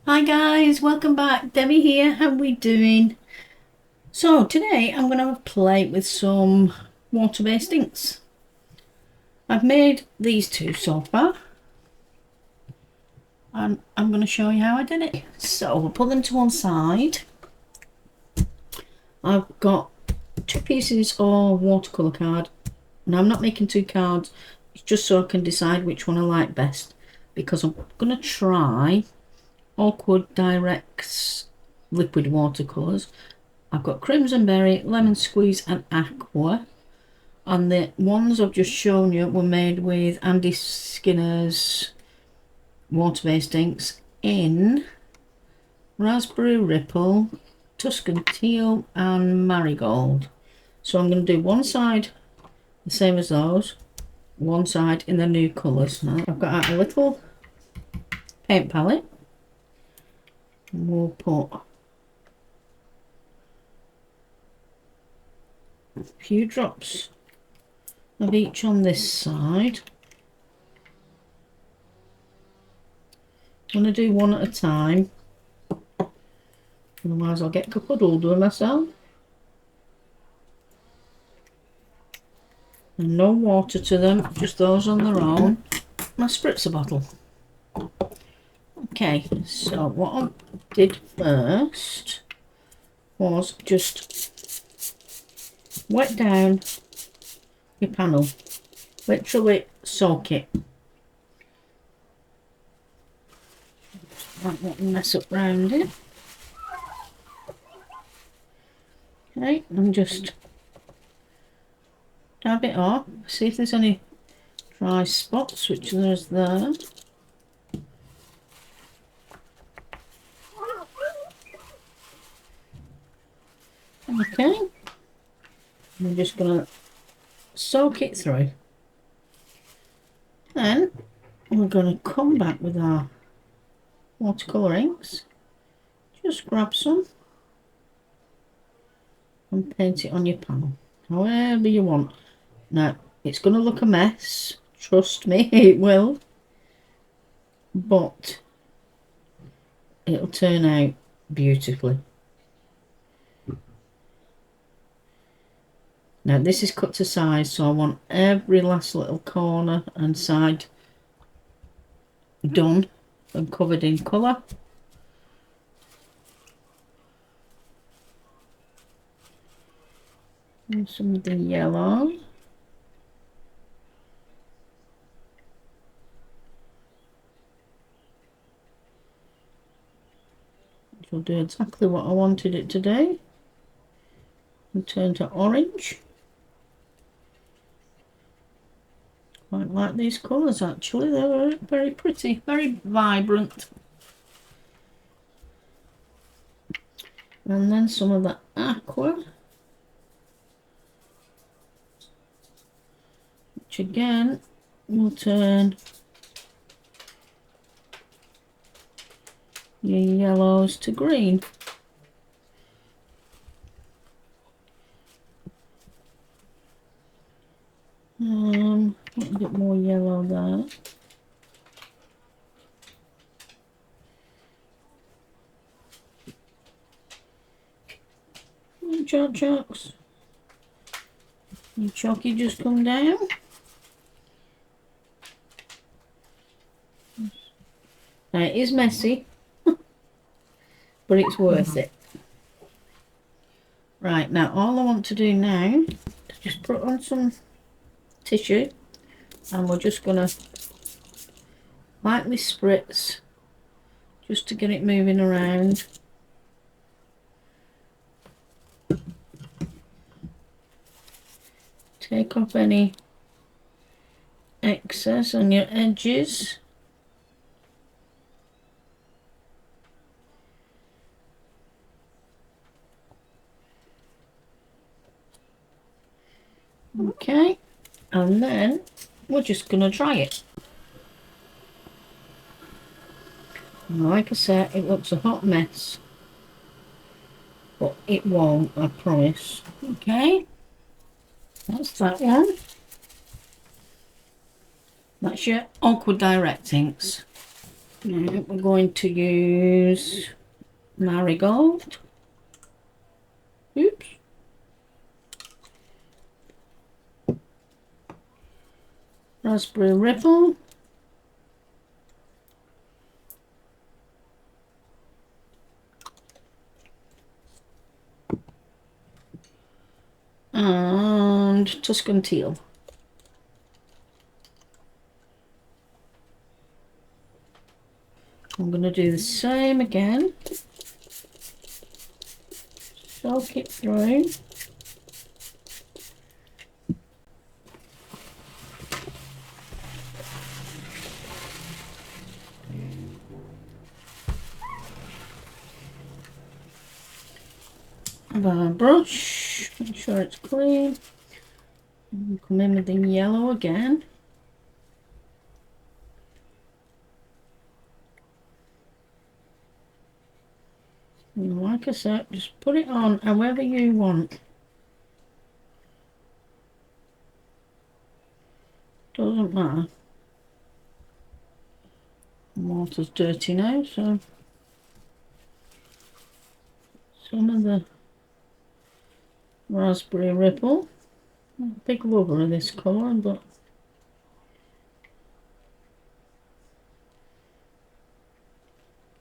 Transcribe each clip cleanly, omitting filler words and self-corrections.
Hi guys, welcome back. Debbie here. How we doing? So today I'm going to play with some water-based inks. I've made these two so far and I'm going to show you how I did it. So we'll put them to one side. I've got two pieces of watercolour card. Now I'm not making two cards, it's just so I can decide which one I like best, because I'm going to try Awkward Directs liquid watercolours. I've got Crimson Berry, Lemon Squeeze and Aqua, and the ones I've just shown you were made with Andy Skinner's water-based inks in Raspberry Ripple, Tuscan Teal and Marigold. So I'm going to do one side the same as those, one side in the new colours. Now I've got out a little paint palette and we'll put a few drops of each on this side. I'm going to do one at a time, otherwise I'll get befuddled with myself. And no water to them, just those on their own. My spritzer bottle. Okay, so what I did first was just wet down your panel, literally soak it. That won't mess up round it. Okay, and just dab it off, see if there's any dry spots, which there's there. Okay, I'm just going to soak it through. Then we're going to come back with our watercolour inks. Just grab some and paint it on your panel, however you want. Now, it's going to look a mess, trust me, it will, but it'll turn out beautifully. Now this is cut to size, so I want every last little corner and side done and covered in colour. And some of the yellow. Which will do exactly what I wanted it to do. And turn to orange. Quite like these colours actually, they're very pretty, very vibrant. And then some of the aqua, which again will turn your yellows to green. A bit more yellow there. Chocks. Your chalky just come down. Now it is messy, but it's worth it. Right, now all I want to do now is just put on some tissue, and we're just gonna lightly spritz just to get it moving around. Take off any excess on your edges. Okay, and then we're just going to dry it. Like I said, it looks a hot mess, but it won't, I promise. Okay, that's that one. That's your Awkward Direct inks. Now we're going to use marigold. Oops. Raspberry ripple. And Tuscan teal. I'm going to do the same again. Soak it through. Have our brush, make sure it's clean. And come in with the yellow again. And like I said, just put it on however you want. Doesn't matter. The water's dirty now, so some of the raspberry ripple. I'm a big lover of this colour, but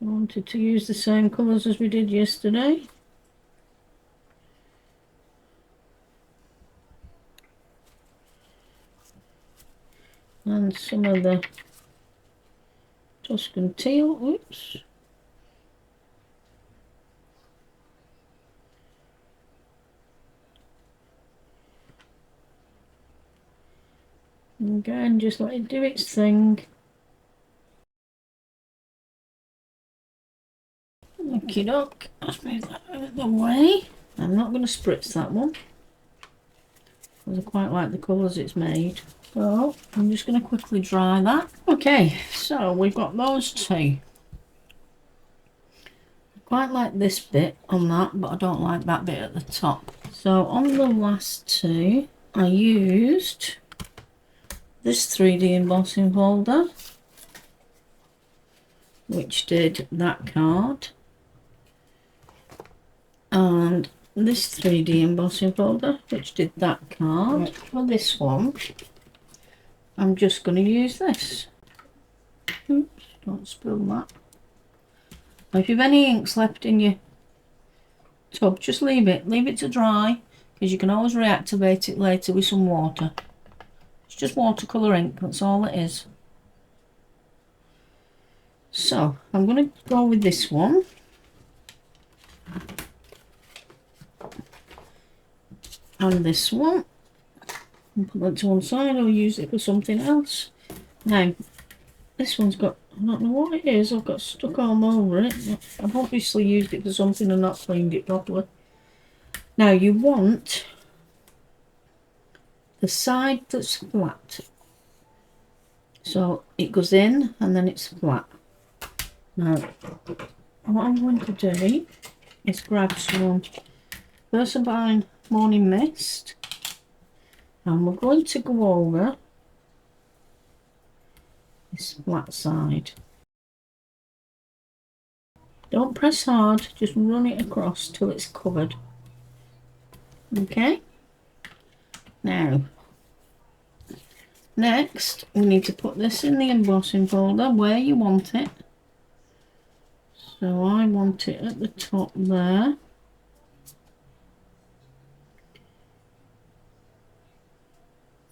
I wanted to use the same colours as we did yesterday. And some of the Tuscan teal. Oops. And again, just let it do its thing. Okie doke, let's move that out of the way. I'm not going to spritz that one because I quite like the colours it's made. So I'm just going to quickly dry that. Okay, so we've got those two. I quite like this bit on that, but I don't like that bit at the top. So on the last two, I used this 3D embossing folder, which did that card, and this 3D embossing folder, which did that card. Right. For this one, I'm just going to use this. Oops, don't spill that. Now, if you've any inks left in your tub, just leave it to dry, because you can always reactivate it later with some water. It's just watercolour ink, that's all it is. So I'm going to go with this one. And this one. And put that to one side, or use it for something else. Now, this one's got, I don't know what it is, I've got stuck all over it. I've obviously used it for something and not cleaned it properly. Now you want the side that's flat. So it goes in and then it's flat. Now, what I'm going to do is grab some Versabine Morning Mist, and we're going to go over this flat side. Don't press hard, just run it across till it's covered. Okay? Now, next we need to put this in the embossing folder where you want it. So I want it at the top there.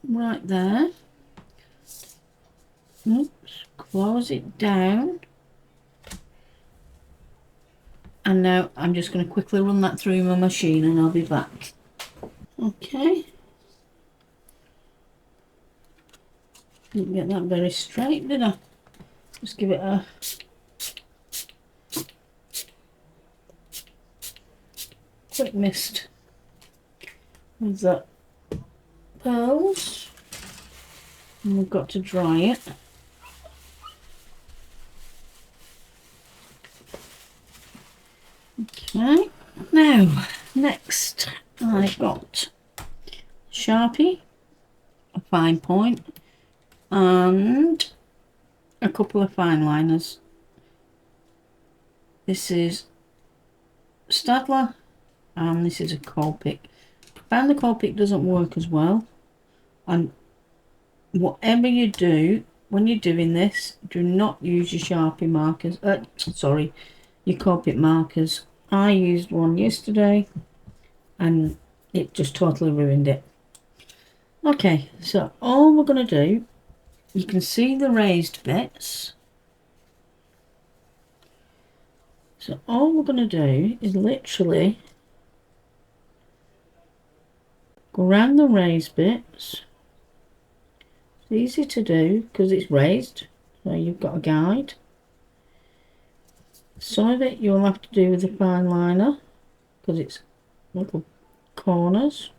Right there. Oops, close it down. And now I'm just going to quickly run that through my machine and I'll be back. Okay. Didn't get that very straight, did I? Just give it a quick mist with the pearls. And we've got to dry it. Okay, now next I've got Sharpie, a fine point, and a couple of fine liners. This is Stadler, and this is a Copic. I found the Copic doesn't work as well, and whatever you do when you're doing this, do not use your Sharpie markers, sorry, your Copic markers. I used one yesterday and it just totally ruined it. Okay, so all we're going to do, you can see the raised bits. So all we're going to do is literally go around the raised bits. It's easy to do because it's raised, so you've got a guide. Some of it you'll have to do with the fine liner because it's little corners.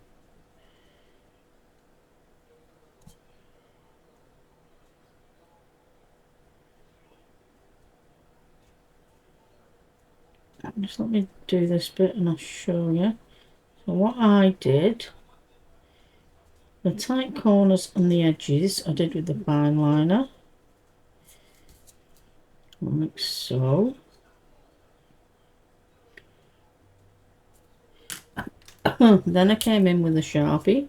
Just let me do this bit and I'll show you. So what I did, the tight corners and the edges I did with the fine liner, like so. Then I came in with a Sharpie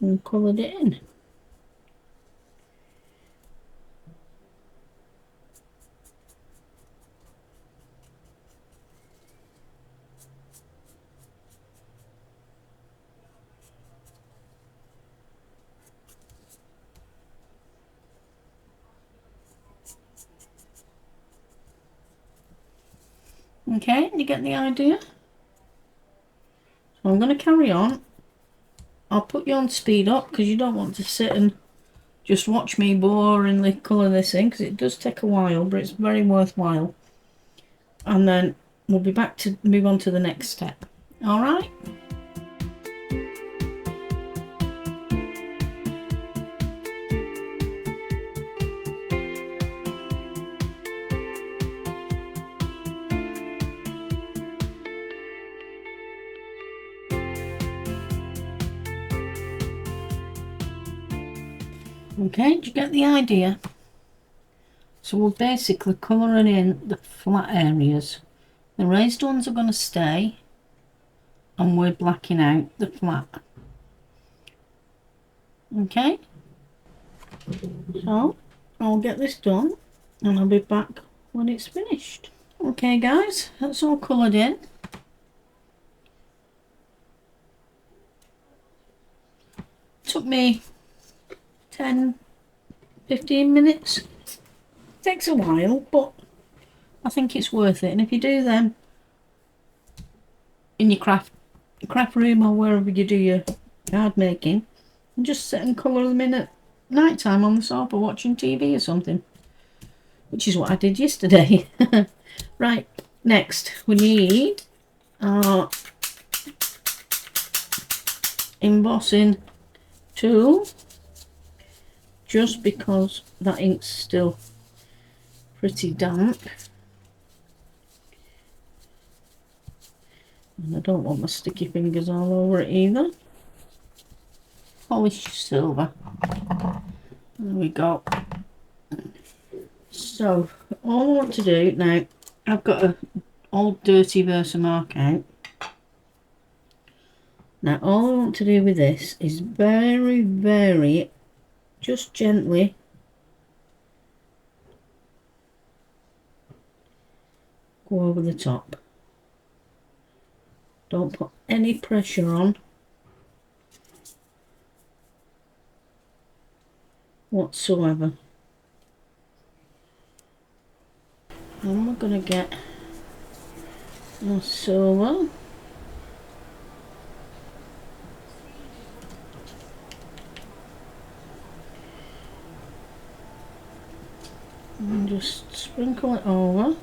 and coloured it in. Okay, you get the idea? So I'm going to carry on. I'll put you on speed up because you don't want to sit and just watch me boringly colour this in, because it does take a while, but it's very worthwhile. And then we'll be back to move on to the next step. Alright? Okay, did you get the idea? So we're basically colouring in the flat areas. The raised ones are going to stay, and we're blacking out the flat. Okay, so I'll get this done and I'll be back when it's finished. Okay guys, that's all coloured in. Took me 10-15 minutes. Takes a while, but I think it's worth it. And if you do them in your craft room or wherever you do your card making, and just sit and colour them in at night time on the sofa watching TV or something, which is what I did yesterday. Right, next we need our embossing tool, just because that ink's still pretty damp and I don't want my sticky fingers all over it either. Polished silver, there we go. So all I want to do now, I've got a old dirty Versamark out. Now all I want to do with this is very just gently go over the top. Don't put any pressure on whatsoever. And we're going to get our silver. And just sprinkle it over.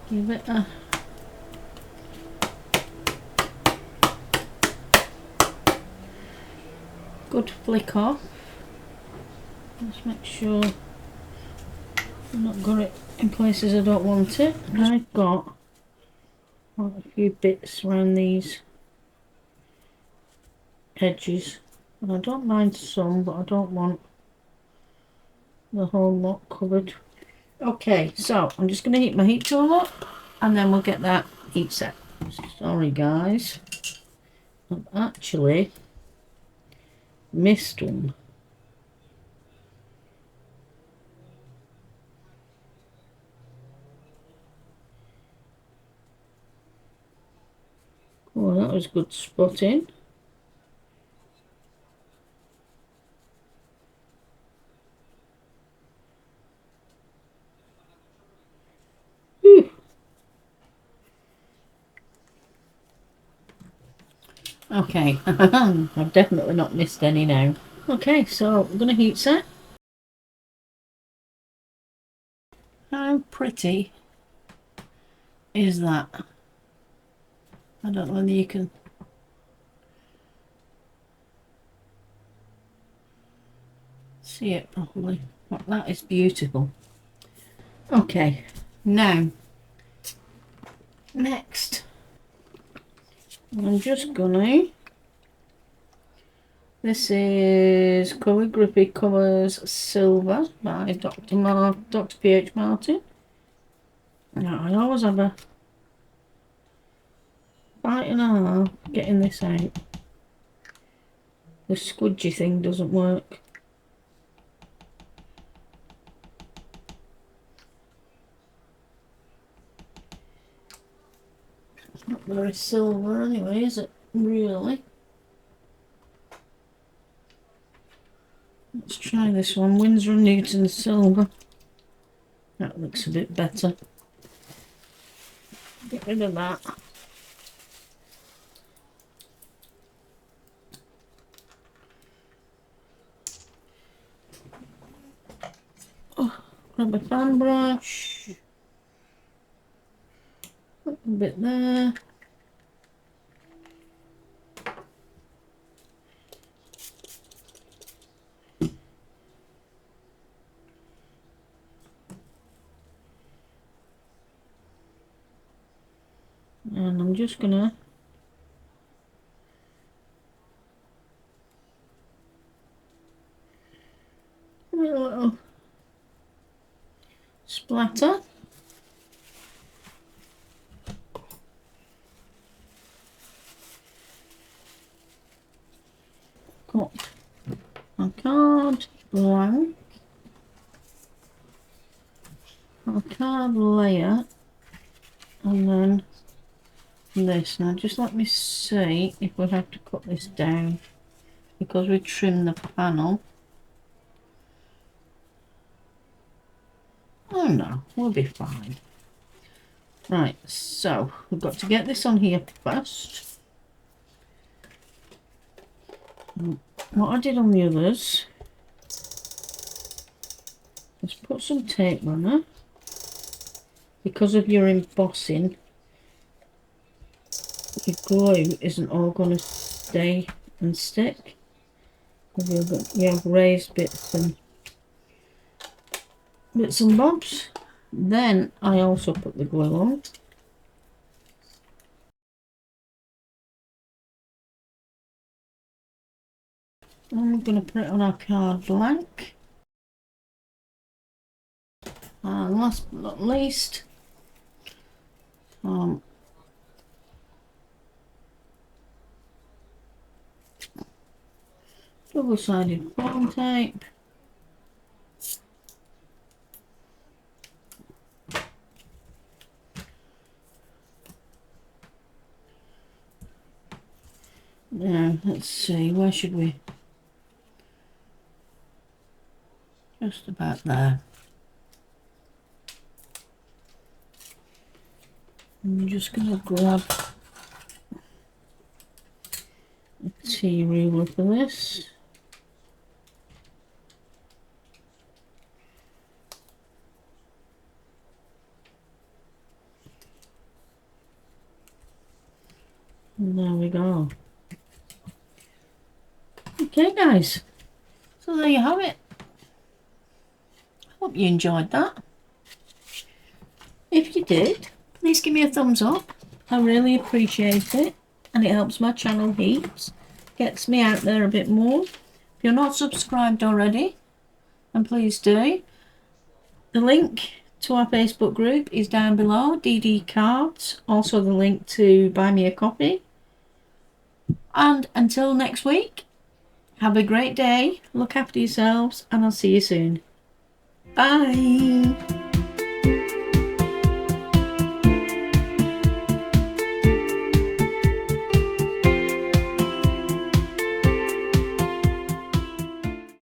Give it a good flick off. Just make sure I've not got it in places I don't want it. I've got a few bits around these edges. And I don't mind some, but I don't want the whole lot covered. Okay, so I'm just going to heat my heat tool up and then we'll get that heat set. Sorry guys, I've actually missed one. Oh, that was good spotting. Whew. Okay, I've definitely not missed any now. Okay, so I'm going to heat set. How pretty is that? I don't know whether you can see it properly, but that is beautiful. Okay, now next I'm just gonna, this is Calligraphy Colours Silver by Dr. P.H. Martin. Now I always have a fight and a half getting this out. The squidgy thing doesn't work. It's not very silver anyway, is it? Really? Let's try this one, Winsor & Newton Silver. That looks a bit better. Get rid of that. Oh, grab a fan brush. A bit there. And I'm just gonna give it a little splatter. Got a card blank, a card layer, and then this. Now just let me see if we have to cut this down because we trimmed the panel. Oh no, we'll be fine. Right, so we've got to get this on here first. What I did on the others is put some tape on there. Because of your embossing, your glue isn't all going to stay and stick. You have raised bits and bobs. Then I also put the glue on. And we're going to put it on our card blank. And last but not least, double-sided foam tape. Now, let's see, where should we? Just about there. I'm just going to grab a tea ruler for this. And there we go. Okay guys, so there you have it. Hope you enjoyed that. If you did, please give me a thumbs up. I really appreciate it and it helps my channel heaps. gets me out there a bit more. If you're not subscribed already, and please do. The link to our Facebook group is down below, DD Cards. Also the link to buy me a copy. And until next week, have a great day, look after yourselves, and I'll see you soon. Bye!